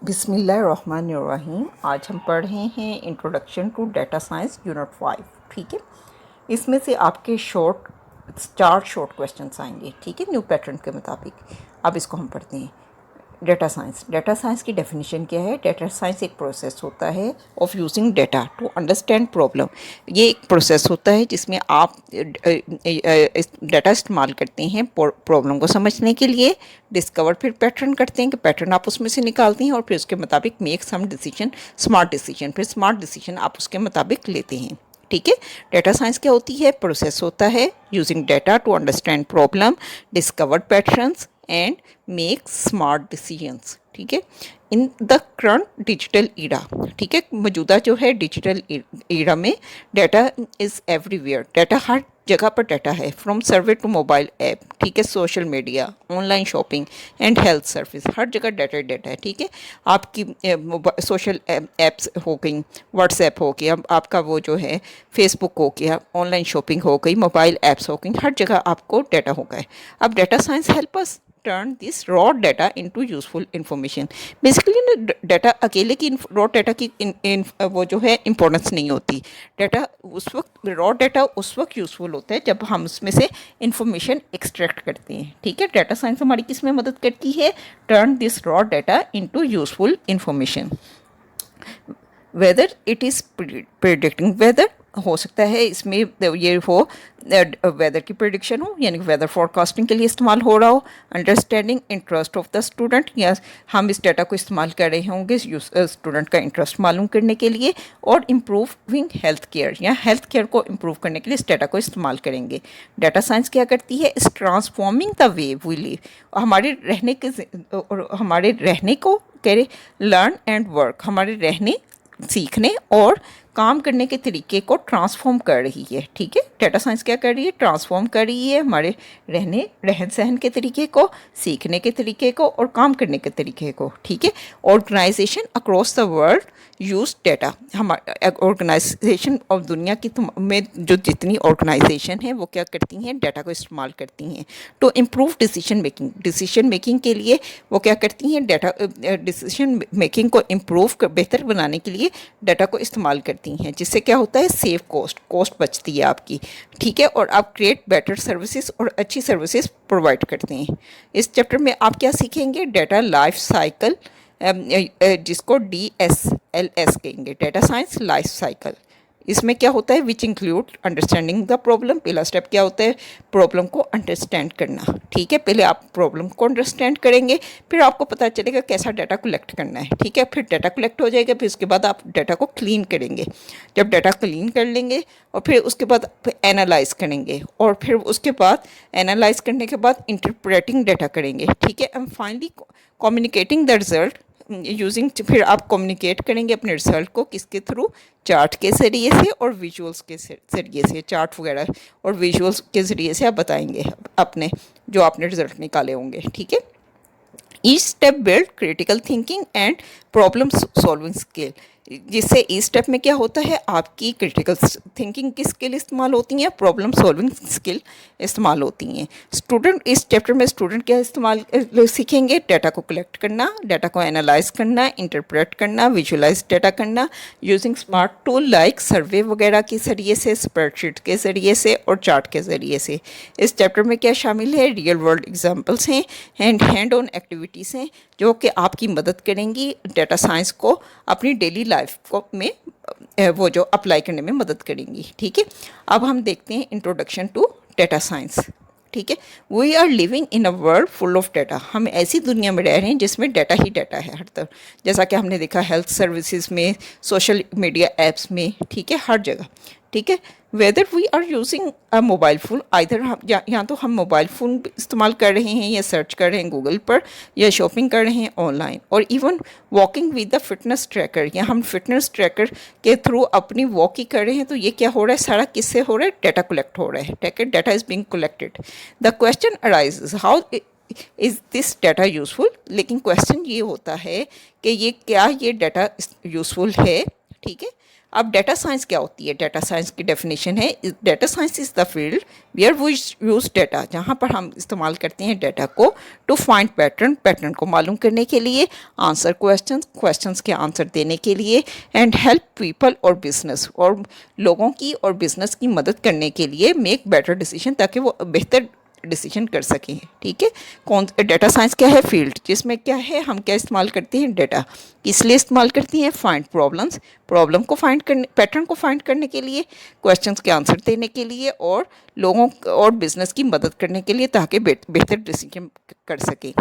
बिस्मिल्लाहिर्रहमानिर्रहीम। आज हम पढ़ रहे हैं introduction to data science unit 5। ठीक है, इसमें से आपके चार शॉर्ट क्वेश्चंस आएंगे। ठीक है, न्यू पैटर्न के मुताबिक। अब इसको हम पढ़ते हैं। डेटा साइंस की डेफिनेशन क्या है? डेटा साइंस एक प्रोसेस होता है of using data to understand problem. ये एक प्रोसेस होता है जिसमें आप डेटा इस्तेमाल करते हैं प्रॉब्लम को समझने के लिए, डिस्कवर फिर पैटर्न करते हैं कि पैटर्न आप उसमें से निकालते हैं और फिर उसके मुताबिक make some decision, smart decision, फिर स्मार्ट डिसीजन आप उसके मुताबिक लेते हैं। ठीक है, डेटा साइंस क्या होती है? प्रोसेस होता है using data to understand problem, discover patterns and make smart decisions. ठीक है, in the current digital era. ठीक है, मौजूदा जो है डिजिटल ईरा में डेटा इज़ एवरीवेयर। डेटा हर जगह पर डेटा है, from survey to mobile app. ठीक है, social media, online shopping and health service, हर जगह डेटा डेटा है। ठीक है, आपकी सोशल ऐप्स हो गई, व्हाट्सएप हो गया, आपका वो जो है फेसबुक हो गया, ऑनलाइन शॉपिंग हो गई, मोबाइल ऐप्स हो गई, हर जगह आपको डेटा हो गया है। अब data science help us turn this raw data into useful information. Basically ना, डेटा अकेले की रॉ डेटा की वो जो है इंपॉर्टेंस नहीं होती। डेटा उस वक्त रॉ डेटा उस वक्त यूज़फुल होता है जब हम उसमें से इंफॉर्मेशन एक्सट्रैक्ट करते हैं। ठीक है, डेटा साइंस हमारी किस में मदद करती है? Turn this raw data into useful information. Whether it is predicting weather, हो सकता है इसमें ये हो वेदर की प्रिडिक्शन हो, यानी वेदर फोरकास्टिंग के लिए इस्तेमाल हो रहा हो। Understanding interest of the student, या हम इस डाटा को इस्तेमाल कर रहे होंगे स्टूडेंट का इंटरेस्ट मालूम करने के लिए। और इम्प्रूविंग हेल्थ केयर, या हेल्थ केयर को इम्प्रूव करने के लिए इस डाटा को इस्तेमाल करेंगे। डाटा साइंस क्या करती है? Is transforming the way we live, हमारे रहने को कह रहे, लर्न एंड वर्क, हमारे रहने, सीखने और काम करने के तरीके को ट्रांसफॉर्म कर रही है। ठीक है, डेटा साइंस क्या कर रही है? ट्रांसफॉर्म कर रही है हमारे रहन सहन के तरीके को, सीखने के तरीके को और काम करने के तरीके को। ठीक है, organisation across the world use data, हमारे ऑर्गेनाइजेशन और दुनिया की में जो जितनी ऑर्गेनाइजेशन है वो क्या करती हैं? डाटा को इस्तेमाल करती हैं टू इम्प्रूव डिसीजन मेकिंग के लिए। वो क्या करती हैं? डाटा डिसीजन मेकिंग को इम्प्रूव बेहतर बनाने के लिए डाटा को इस्तेमाल करती हैं, जिससे क्या होता है? सेव कॉस्ट बचती है आपकी। ठीक है, और आप क्रिएट बेटर सर्विसेज और अच्छी सर्विसेज प्रोवाइड करते हैं। इस चैप्टर में आप क्या सीखेंगे? डाटा लाइफ साइकिल, जिसको DSLS कहेंगे, डाटा साइंस लाइफ साइकिल। इसमें क्या होता है? Which include understanding the problem. पहला स्टेप क्या होता है? प्रॉब्लम को अंडरस्टैंड करना। ठीक है, पहले आप प्रॉब्लम को अंडरस्टैंड करेंगे, फिर आपको पता चलेगा कैसा डाटा कलेक्ट करना है। ठीक है, फिर डाटा कलेक्ट हो जाएगा, फिर उसके बाद आप डाटा को क्लीन करेंगे। जब डाटा क्लीन कर लेंगे और फिर उसके बाद एनालाइज करेंगे, और फिर उसके बाद एनालाइज करने के बाद इंटरप्रेटिंग डाटा करेंगे। ठीक है, and finally communicating the result using, फिर आप कम्युनिकेट करेंगे अपने रिजल्ट को किसके थ्रू? चार्ट के ज़रिए से और विजुअल्स के ज़रिए से। चार्ट वगैरह और विजुअल्स के ज़रिए से आप बताएंगे अपने जो आपने रिजल्ट निकाले होंगे। ठीक है, each step build critical thinking and problem solving skill. जिससे इस स्टेप में क्या होता है? आपकी क्रिटिकल थिंकिंग की स्किल इस्तेमाल होती हैं, प्रॉब्लम सॉल्विंग स्किल इस्तेमाल होती हैं। स्टूडेंट, इस चैप्टर में स्टूडेंट क्या इस्तेमाल सीखेंगे? डाटा को कलेक्ट करना, डाटा को एनालाइज करना, इंटरप्रेट करना, विजुअलाइज डाटा करना यूजिंग स्मार्ट टूल लाइक सर्वे वगैरह के ज़रिए से, स्प्रेडशीट के ज़रिए से और चार्ट के ज़रिए से। इस चैप्टर में क्या शामिल है? रियल वर्ल्ड एग्जाम्पल्स हैं, हैंड ऑन एक्टिविटीज़ हैं, जो कि आपकी मदद करेंगी डाटा साइंस को अपनी डेली लाइफ को में वो जो अप्लाई करने में मदद करेंगी। ठीक है, अब हम देखते हैं इंट्रोडक्शन टू डेटा साइंस। ठीक है, we are living in a world full of data. हम ऐसी दुनिया में रह रहे हैं जिसमें डाटा ही डाटा है हर तरफ, जैसा कि हमने देखा हेल्थ सर्विसेज में, सोशल मीडिया ऐप्स में। ठीक है, हर जगह। ठीक है, whether we are using a mobile phone, either हम या तो हम मोबाइल फ़ोन इस्तेमाल कर रहे हैं या सर्च कर रहे हैं गूगल पर, या शॉपिंग कर रहे हैं ऑनलाइन, और even walking with the fitness tracker, या हम फिटनेस ट्रैकर के थ्रू अपनी वॉक ही कर रहे हैं। तो ये क्या हो रहा है? सारा किससे हो रहा है? डाटा कलेक्ट हो रहा है। ठीक है, data is being collected. The question arises, how is this data useful. लेकिन क्वेश्चन ये होता है कि ये क्या ये डाटा यूज़फुल है? ठीक है, अब डेटा साइंस क्या होती है? डेटा साइंस की डेफिनेशन है, data science is the field where we use data, जहाँ पर हम इस्तेमाल करते हैं डेटा को टू फाइंड पैटर्न को मालूम करने के लिए, आंसर क्वेश्चंस के आंसर देने के लिए, एंड हेल्प पीपल और बिजनेस, और लोगों की और बिजनेस की मदद करने के लिए मेक बेटर डिसीजन, ताकि वो बेहतर डिसीजन कर सकें। ठीक है, कौन डेटा साइंस क्या है? फील्ड जिसमें क्या है, हम क्या इस्तेमाल करते हैं? डेटा। किस लिए इस्तेमाल करती हैं? फाइंड प्रॉब्लम को फाइंड करने, पैटर्न को फाइंड करने के लिए, क्वेश्चंस के आंसर देने के लिए, और लोगों और बिजनेस की मदद करने के लिए, ताकि बेहतर डिसीजन कर सकें।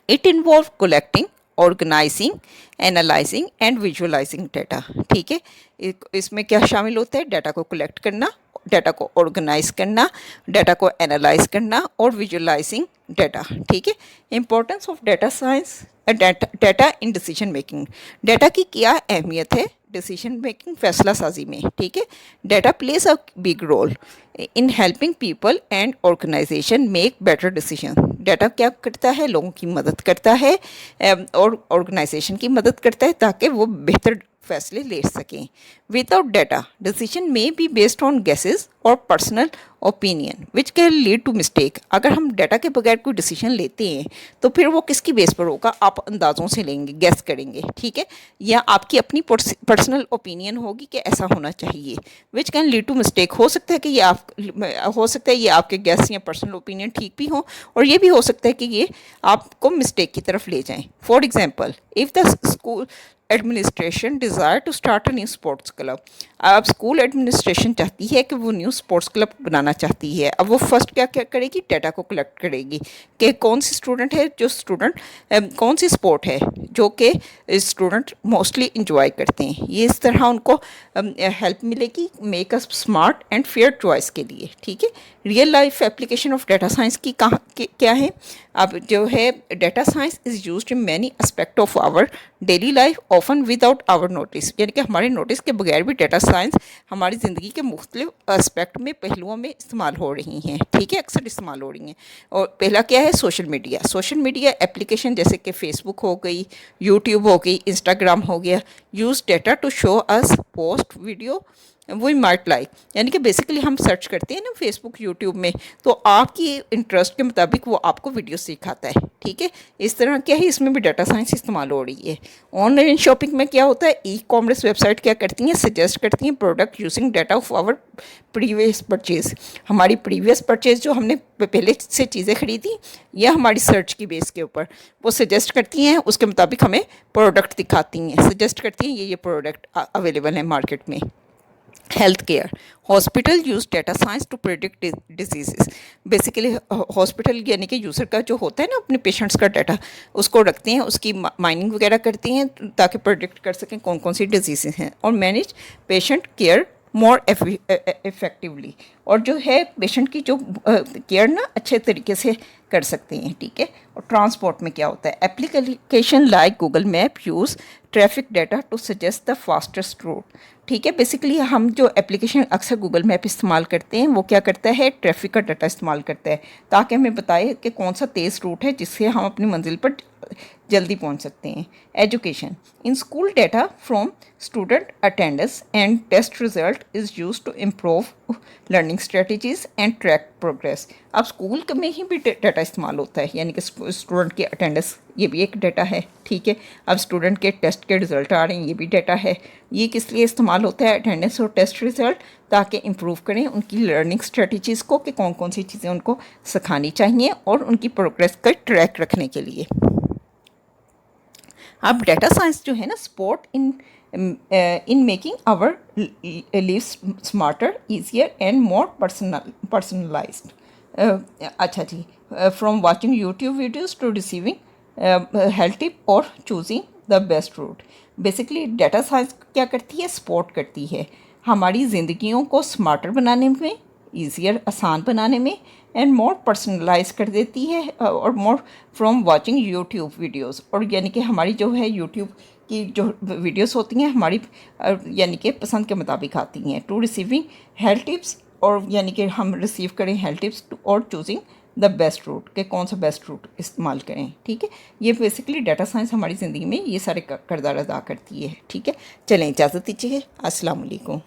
It involve collecting, organising, analysing and visualising data. ठीक है, इसमें क्या शामिल होता है? डेटा को कलेक्ट करना, डेटा को ऑर्गेनाइज करना, डेटा को एनालाइज करना, और विजुअलाइजिंग डेटा। ठीक है, importance of data science, data in decision making. Data की क्या अहमियत है डिसीजन मेकिंग, फैसला साजी में? ठीक है, data plays a big role in helping people and organisation make better decision. Data क्या करता है? लोगों की मदद करता है और ऑर्गेनाइजेशन की मदद करता है, ताकि वो बेहतर फैसले ले सकें। Without data decision may be based on guesses और personal opinion which can lead to mistake. अगर हम डाटा के बगैर कोई डिसीजन लेते हैं तो फिर वो किसकी बेस पर होगा? आप अंदाज़ों से लेंगे, गेस करेंगे। ठीक है, या आपकी अपनी पर्सनल ओपिनियन होगी कि ऐसा होना चाहिए, which can lead to mistake. हो सकता है कि ये आपके गेस या पर्सनल ओपिनियन ठीक भी हो, और ये भी हो सकता है कि ये आपको मिस्टेक की तरफ ले जाएं। For example, if the school administration desire to start a new sports club. अब स्कूल एडमिनिस्ट्रेशन चाहती है कि वो न्यू स्पोर्ट्स क्लब बनाना चाहती है। अब वो फर्स्ट क्या क्या करेगी? डाटा को कलेक्ट करेगी कि कौन सी स्टूडेंट है, जो स्टूडेंट कौन सी स्पोर्ट है जो कि स्टूडेंट मोस्टली इंजॉय करते हैं। ये इस तरह उनको हेल्प मिलेगी make a smart and fair choice के लिए। ठीक है, real life application of data science की क्या है? अब जो है data science is used in many aspect of our daily life often without our notice. यानी कि हमारे नोटिस के बगैर भी डाटा साइंस हमारी ज़िंदगी के मुख्तलिफ एस्पेक्ट में, पहलुओं में इस्तेमाल हो रही हैं। ठीक है, अक्सर इस्तेमाल हो रही हैं। और पहला क्या है? सोशल मीडिया एप्लीकेशन जैसे कि फेसबुक हो गई, यूट्यूब हो गई, इंस्टाग्राम हो गया, use data to show us post video we might like. यानी कि बेसिकली हम सर्च करते हैं ना फेसबुक यूट्यूब में, तो आपकी इंटरेस्ट के मुताबिक वो आपको वीडियो सिखाता है। ठीक है, इस तरह क्या है, इसमें भी डाटा साइंस इस्तेमाल हो रही है। ऑनलाइन शॉपिंग में क्या होता है? ई कॉमर्स वेबसाइट क्या करती हैं? सजेस्ट करती हैं product using data of our previous purchase. हमारी प्रीवियस परचेज जो हमने पहले से चीज़ें खरीदी या हमारी सर्च की बेस के ऊपर वो सजेस्ट करती हैं, उसके मुताबिक हमें प्रोडक्ट दिखाती हैं, सजेस्ट करती हैं ये प्रोडक्ट अवेलेबल है मार्केट में। Health care, hospital use data science to predict disease. Basically hospital यानी कि यूज़र का जो होता है ना, अपने पेशेंट्स का डाटा उसको रखते हैं, उसकी माइनिंग वगैरह करती हैं ताकि प्रिडिक्ट कर सकें कौन कौन सी डिजीज़ हैं, और manage patient care more effectively. और जो है पेशेंट की जो केयर ना अच्छे तरीके से कर सकते हैं। ठीक है, और ट्रांसपोर्ट में क्या होता है? Application like Google map use traffic data to suggest the fastest route. ठीक है, बेसिकली हम जो एप्लीकेशन अक्सर गूगल मैप इस्तेमाल करते हैं वो क्या करता है? ट्रैफिक का डाटा इस्तेमाल करता है ताकि हमें बताए कि कौन सा तेज़ रूट है जिससे हम अपनी मंजिल पर जल्दी पहुंच सकते हैं। Education, in school data from student attendance and test result is use to improve learning strategies and track progress. अब स्कूल में ही भी डाटा इस्तेमाल होता है, यानी कि स्टूडेंट की अटेंडेंस ये भी एक डाटा है। ठीक है, अब स्टूडेंट के टेस्ट के रिज़ल्ट आ रहे हैं, ये भी डाटा है। ये किस लिए इस्तेमाल होता है? अटेंडेंस और टेस्ट रिज़ल्ट, ताकि इम्प्रूव करें उनकी लर्निंग स्ट्रेटजीज़ को कि कौन कौन सी चीज़ें उनको सिखानी चाहिए और उनकी प्रोग्रेस का ट्रैक रखने के लिए। अब डाटा साइंस जो है ना, support in making our live smarter, easier and more personalised. अच्छा जी, from watching YouTube videos to receiving health tip और choosing the best route. Basically data science क्या करती है? सपोर्ट करती है हमारी ज़िंदगियों को स्मार्टर बनाने में, ईजियर आसान बनाने में, एंड मोर पर्सनलाइज कर देती है, और more from watching YouTube videos. और यानी कि हमारी जो है यूट्यूब की जो वीडियोस होती हैं हमारी यानी कि पसंद के मुताबिक आती हैं। टू रिसीविंग हेल्थ टिप्स, और यानी कि हम रिसीव करें हेल्थ टिप्स और चूजिंग द बेस्ट रूट, कि कौन सा बेस्ट रूट इस्तेमाल करें। ठीक है, ये बेसिकली डाटा साइंस हमारी ज़िंदगी में ये सारे किरदार अदा करती है। ठीक है, चलें इजाज़त दीजिए, अस्सलाम वालेकुम।